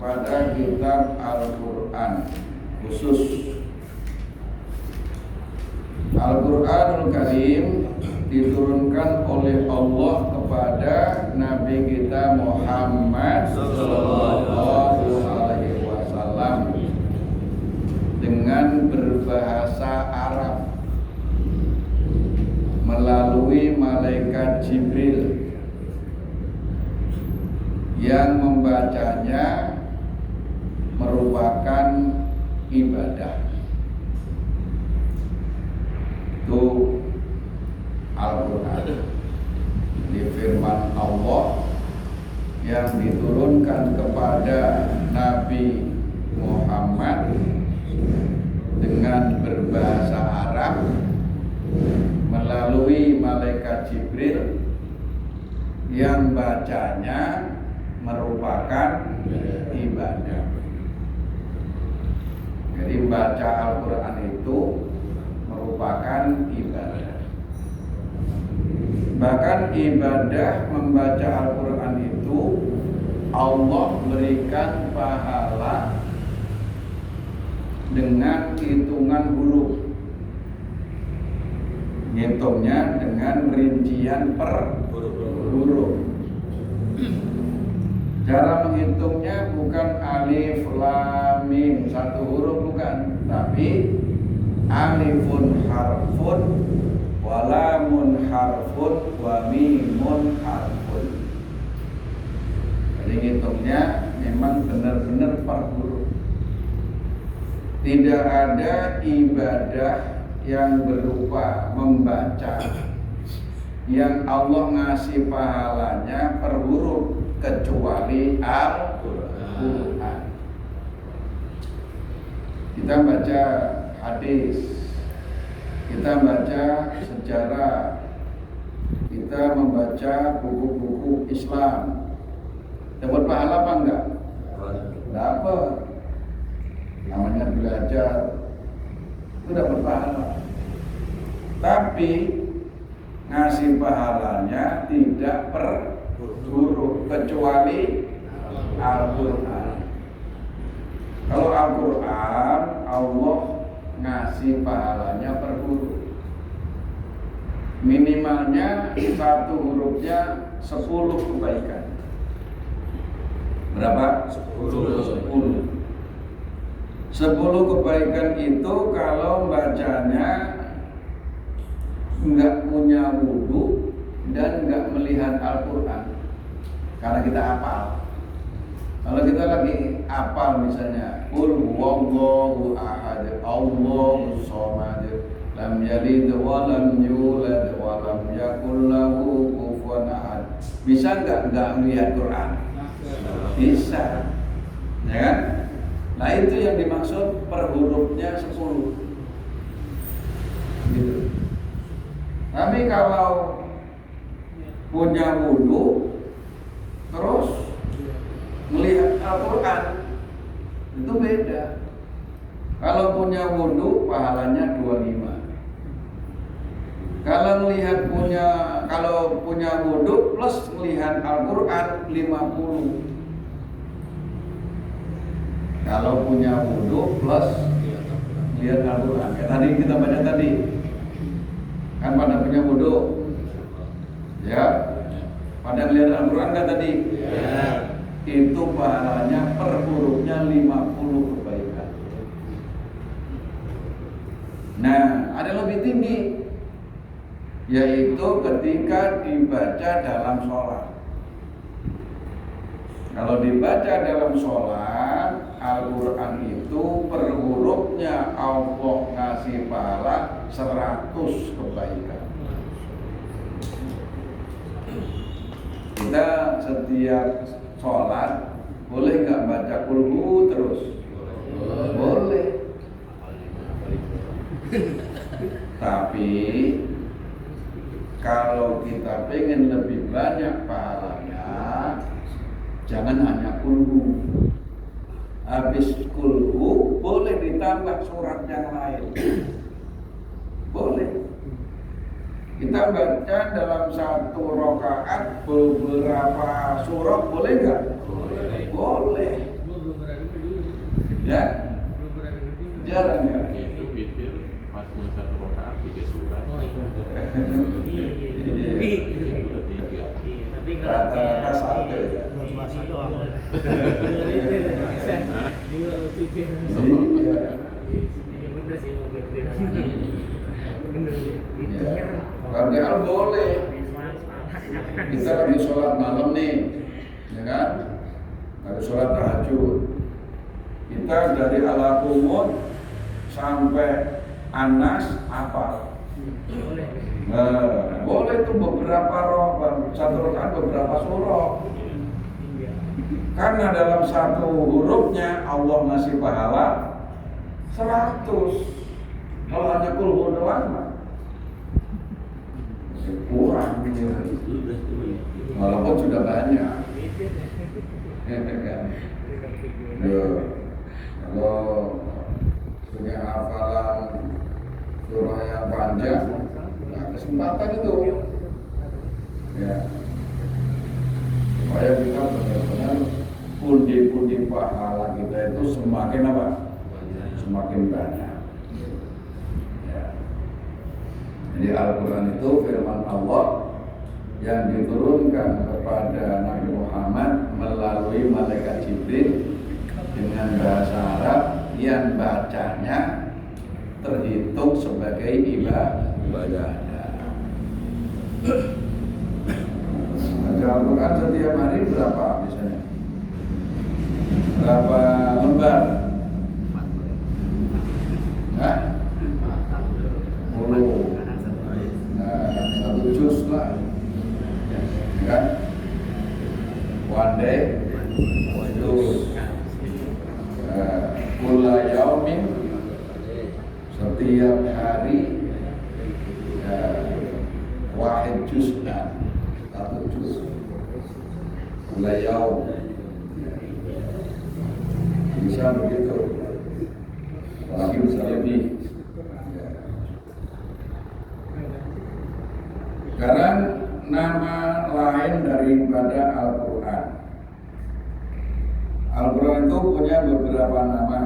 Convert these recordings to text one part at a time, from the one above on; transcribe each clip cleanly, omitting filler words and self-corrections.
pada kitab Al-Quran. Khusus Al-Quranul Karim diturunkan oleh Allah kepada Nabi kita Muhammad sallallahu alaihi wasallam dengan berbahasa Arab melalui malaikat Jibril yang membacanya merupakan ibadah. Itu Al-Quran, di firman Allah yang diturunkan kepada Nabi Muhammad dengan berbahasa Arab melalui malaikat Jibril yang bacanya merupakan ibadah. Jadi baca Al-Quran itu merupakan ibadah. Bahkan ibadah membaca Al-Quran itu Allah berikan pahala dengan hitungan huruf. Ngitungnya dengan rincian per huruf. Cara menghitungnya bukan alif lam mim satu huruf, bukan, tapi alifun harfun walamun harfun wa mimun harfun. Jadi ngitungnya memang benar-benar per huruf. Tidak ada ibadah yang berupa membaca yang Allah ngasih pahalanya per huruf kecuali Al-Quran. Kita baca hadis, kita baca sejarah, kita membaca buku-buku Islam, dapat pahala apa enggak? Dapat. Namanya belajar itu dapat pahala. Tapi ngasih pahalanya tidak per huruf kecuali Al-Quran. Kalau Al-Quran Allah ngasih pahalanya per huruf. Minimalnya satu hurufnya 10 kebaikan. Berapa? 10 kebaikan itu kalau bacanya enggak punya wudu dan enggak melihat Al-Quran, karena kita hafal. Kalau kita lagi hafal misalnya qul huwallahu ahad Allahus samad lam yalid wa lam yulad wa lam yakul lahu kufuwan ahad, bisa enggak melihat Quran? Bisa, ya kan? Nah itu yang dimaksud per hurufnya 10 gitu. Tapi kalau punya wudu terus melihat Al-Quran itu beda. Kalau punya wudu pahalanya 25. Kalau punya wudu plus melihat Al-Quran 50. Kalau punya wudu plus lihat Al-Quran, kayak tadi kita baca tadi, kan pada punya wudu, ya, pada lihat Al-Quran kan tadi, ya. Itu pahalanya per hurufnya 50 kebaikan. Nah, ada lebih tinggi, yaitu ketika dibaca dalam sholat. Kalau dibaca dalam sholat, Al-Quran itu per hurufnya Allah ngasih pahala 100 kebaikan. Kita setiap sholat boleh nggak baca kulhu terus? Boleh. Tapi kalau kita pengen lebih banyak pahalanya, jangan hanya kulhu. Habis kulhu boleh ditambah surat yang lain. Boleh. Kita baca dalam satu rakaat beberapa surat, boleh nggak? Boleh. jarang ya. Itu witir 41 rakaat 3 surat. Oh iya. Itu 3. Tapi Rata-rata satu ya. masih doang. Bener sih Padahal boleh. Kita lagi sholat malam nih, ya kan? Lagi sholat tahajud. Kita dari Al-Qumud sampai Anas apa? Boleh itu beberapa satu rakaat beberapa surah. Karena dalam satu hurufnya Allah ngasih pahala 100. Kalau hanya kul huwallahu ahad kurang gitu. Walaupun sudah banyak. Kalau punya hafalan surah yang panjang, nah kesempatan itu. Ya. Supaya kita benar-benar pundi-pundi pahala kita itu semakin apa? Semakin banyak. Ya. Jadi Al-Quran itu firman Allah yang diturunkan kepada Nabi Muhammad melalui malaikat Jibril dengan bahasa Arab yang bacanya terhitung sebagai ibadah. Baca Al-Quran setiap hari berapa misalnya? Berapa lembar? Hah? 10. Satu juz lah, ya kan? One day, juz. Kulla yaumin, setiap hari, wahid juz'an, satu juz. Kulla yaum, bisa begitu. Lagi bisa lebih. Sekarang nama lain daripada Al-Quran. Al-Quran itu punya beberapa nama.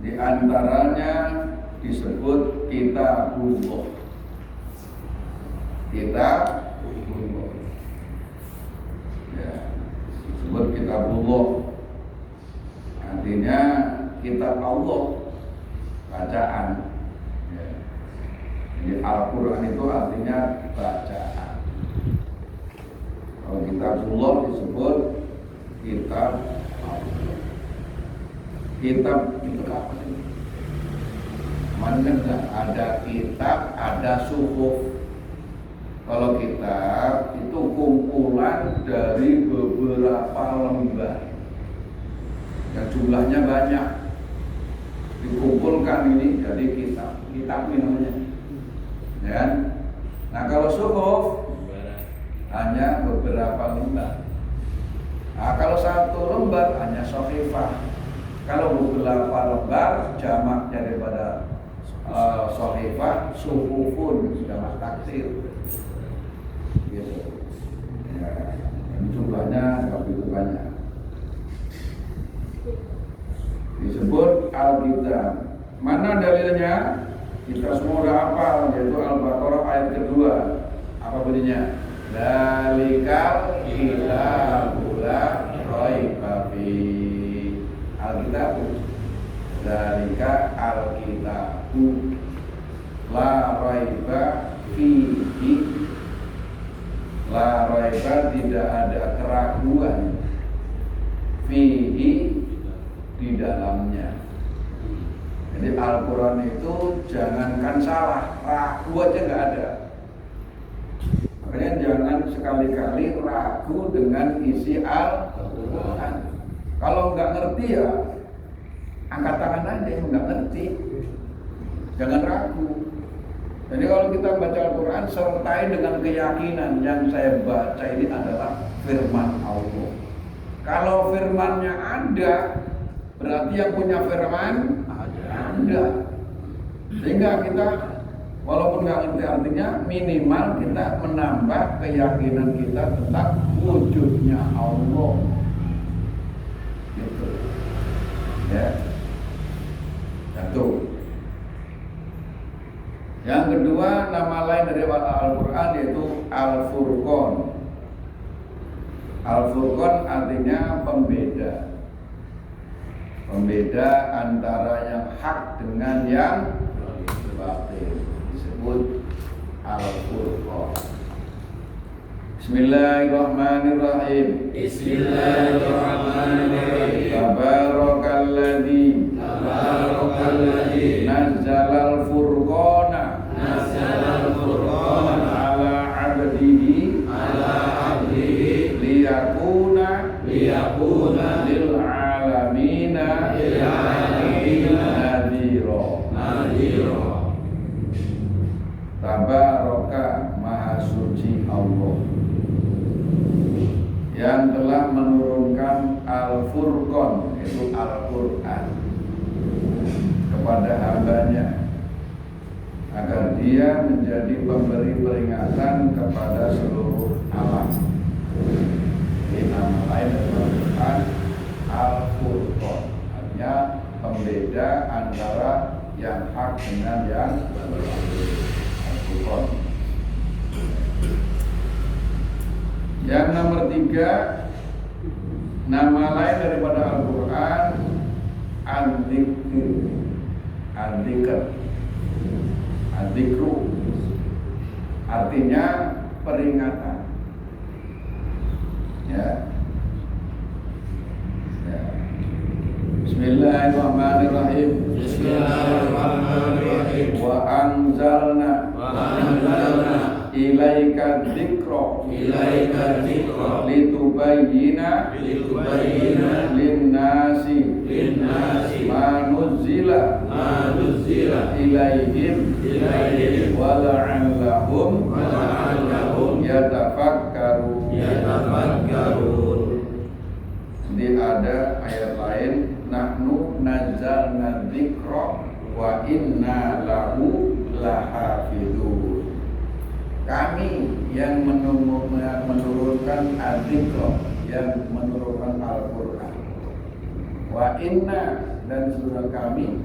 Di antaranya disebut Kitabullah. Kitabullah. Ya, disebut Kitabullah. Artinya kitab Allah, bacaan. Jadi Al-Quran itu artinya bacaan. Kalau Kitabullah disebut kitab Allah. Kitab itu apa sih? Mana ada kitab, ada suhuf. Kalau kitab itu kumpulan dari beberapa lembar yang jumlahnya banyak, dikumpulkan ini jadi kitab. Kitab ini namanya. Ya. Nah kalau suhuf hanya beberapa lembar. Nah kalau satu lembar hanya sohifah. Kalau beberapa lembar jamak daripada sohifah, suhufun, jamak taksir. Gitu. Ya, jumlahnya nggak begitu banyak. Disebut Alkitab. Mana dalilnya? Kita semua udah hafal, yaitu Al-Baqarah ayat kedua. Apa bunyinya? Dzalikal kitabul la raiba fihi. Alkitab. Dzalika alkitabu la raiba fihi. La raiba tidak ada keraguan. Fihi di dalamnya. Jadi Al-Quran itu jangankan salah, ragu aja nggak ada. Makanya jangan sekali-kali ragu dengan isi Al-Quran. Kalau nggak ngerti ya angkat tangan aja, yang nggak ngerti. Jangan ragu. Jadi kalau kita baca Al-Quran sertai dengan keyakinan yang saya baca ini adalah firman Allah. Kalau firmannya ada, berarti yang punya firman ada. Sehingga kita walaupun nggak ngerti artinya, minimal kita menambah keyakinan kita tentang wujudnya Allah. Gitu. Ya. Satu. Yang kedua, nama lain dari Al-Quran yaitu Al-Furqan. Al-Furqan artinya pembeda. Pembeda antara yang hak dengan yang batil, disebut Al-Furqan. Bismillahirrahmanirrahim. Bismillahirrahmanirrahim. Tabarakalladzi nazzalal furqana ala abdihi liyakuna lil alamina nadhira. Tabaraka maha suci Allah yang telah menurunkan Al-Furqan, itu Al-Quran, kepada hambanya agar dia menjadi pemberi peringatan kepada seluruh alam. Ini nama lain dari Al-Quran, Al-Furqan, artinya pembeda antara yang hak dengan yang batil. Al-Furqan. Yang nomor 3, nama lain daripada Al-Quran, Al-Dzikru, artinya peringatan. Ya. Bismillahirrahmanirrahim. Wa anzalna ilaika dzikra litubayyina linnasi ma nuzzila ilaihim wa la'allahum yatafakkarun. Jadi ada ayat lain, nahnu nazzalna dzikra wa inna lahu lahafidun. Kami yang menurunkan Al-Dzikra, yang menurunkan Al-Quran. Wa inna, dan surah kami,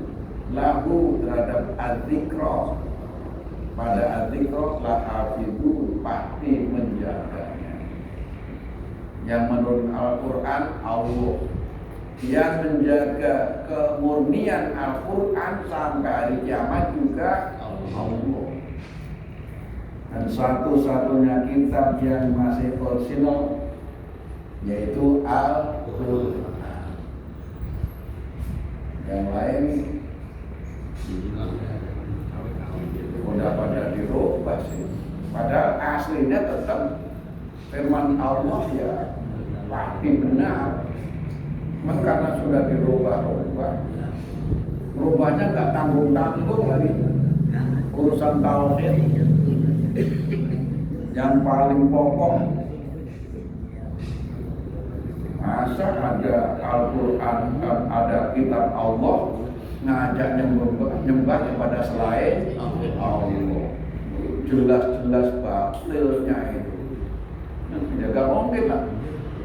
lahu terhadap Al-Dzikra, pada Al-Dzikra lahafidun, pasti menjaganya. Yang menurunkan Al-Quran Allah, yang menjaga kemurnian Al-Quran sampai hari kiamat juga Allah. Dan satu-satunya kitab yang masih orisinal yaitu Al-Quran. Yang lain udah pada dirubah sih. Padahal aslinya tetap firman Allah ya pasti benar. Cuman karena sudah dirubah-rubah, rubahnya nggak tanggung-tanggung lagi. Urusan tauhid yang paling pokok, masa ada Al-Quran, ada kitab Allah ngajak nyembah kepada selain Allah, jelas-jelas batilnya itu. Ya gak mungkin lah.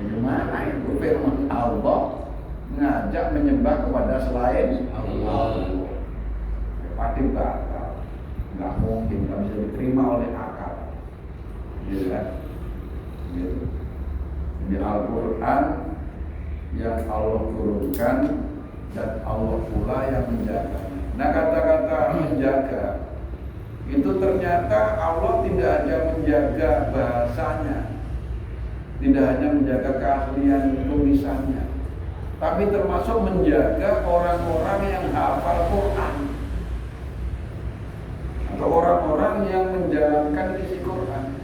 Gimana itu firman Allah ngajak menyembah kepada selain Allah? Pasti batal, nggak mungkin, nggak bisa diterima oleh akal. Gitu kan? Gitu. Jadi Al-Quran yang Allah turunkan dan Allah pula yang menjaganya. Nah, kata-kata menjaga itu ternyata Allah tidak hanya menjaga bahasanya, tidak hanya menjaga keahlian tulisannya, tapi termasuk menjaga orang-orang yang hafal Quran atau orang-orang yang menjalankan isi Quran.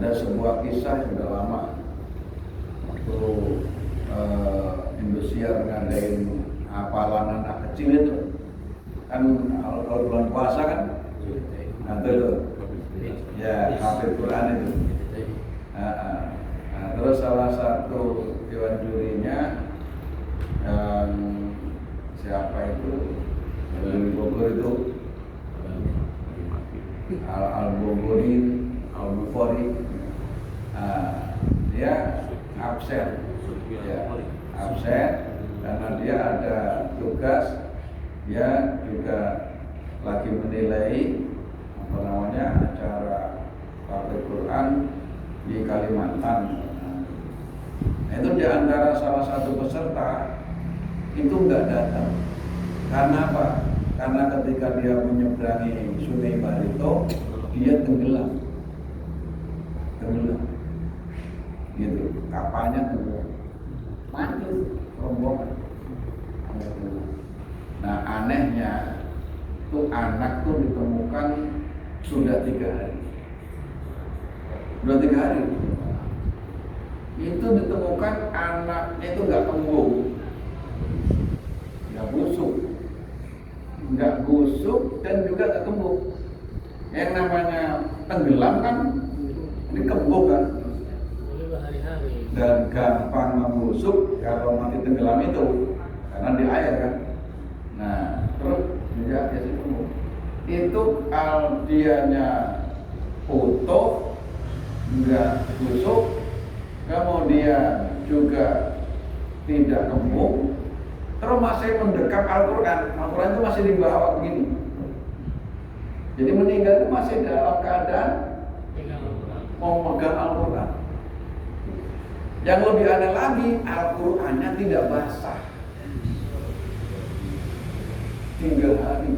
Ada sebuah kisah yang sudah lama, waktu Indosiar ngadain hafalan anak kecil itu kan, kalau bulan puasa kan, nah itu ya hafal Quran itu. Terus salah satu dewan jurinya siapa itu, dari Bogor itu, Al-Bukhari, dia absen, karena dia ada tugas, dia juga lagi menilai acara Partai Quran di Kalimantan. Nah, itu di antara salah satu peserta itu nggak datang. Karena apa? Karena ketika dia menyeberangi Sungai Barito, dia tenggelam, gitu. Kapalnya tenggelam, mati rombongan. Nah, anehnya tuh anak tuh ditemukan sudah 3 hari. Itu ditemukan anaknya itu nggak kembung, nggak busuk dan juga nggak kembung. Yang namanya tenggelam kan ini kembung kan, dan gampang membusuk kalau mati tenggelam itu karena di air kan. Nah, terus juga dia kembung. Itu dianya utuh, nggak busuk, kemudian juga tidak kembung, terus masih mendekap Al-Quran. Al-Quran itu masih di bawah begini. Jadi meninggal itu masih dalam keadaan mau megang Al-Quran. Yang lebih aneh lagi, Al-Qurannya tidak basah. 3 hari.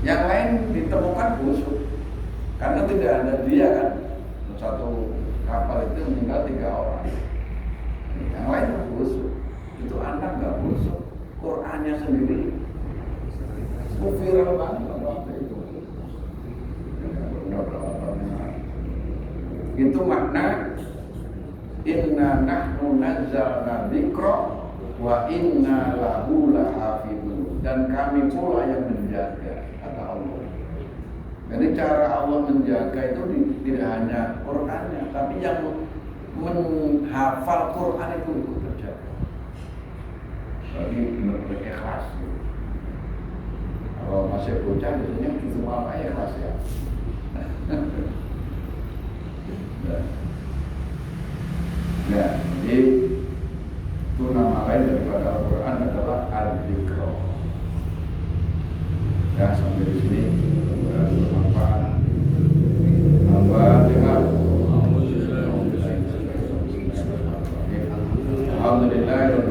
Yang lain ditemukan busuk karena tidak ada dia kan. Satu kapal itu meninggal 3 orang. Yang lain busuk. Itu anak nggak busuk. Qurannya sendiri viral banget waktu itu. Itu makna inna nahnu nazzalna dzikra wa inna lahu lahafidun, dan kami pula yang menjaga, kata Allah. Jadi cara Allah menjaga itu tidak hanya Qur'annya, tapi yang menghafal Qur'an itu ikut terjaga. Jadi benar-benar ikhlas. Kalau masih bocah biasanya cuma apa ikhlas ya. Nah, jadi itu nama lain daripada Al-Quran adalah Al-Dzikra. Ya, sampai di sini bermanfaat. Alhamdulillah.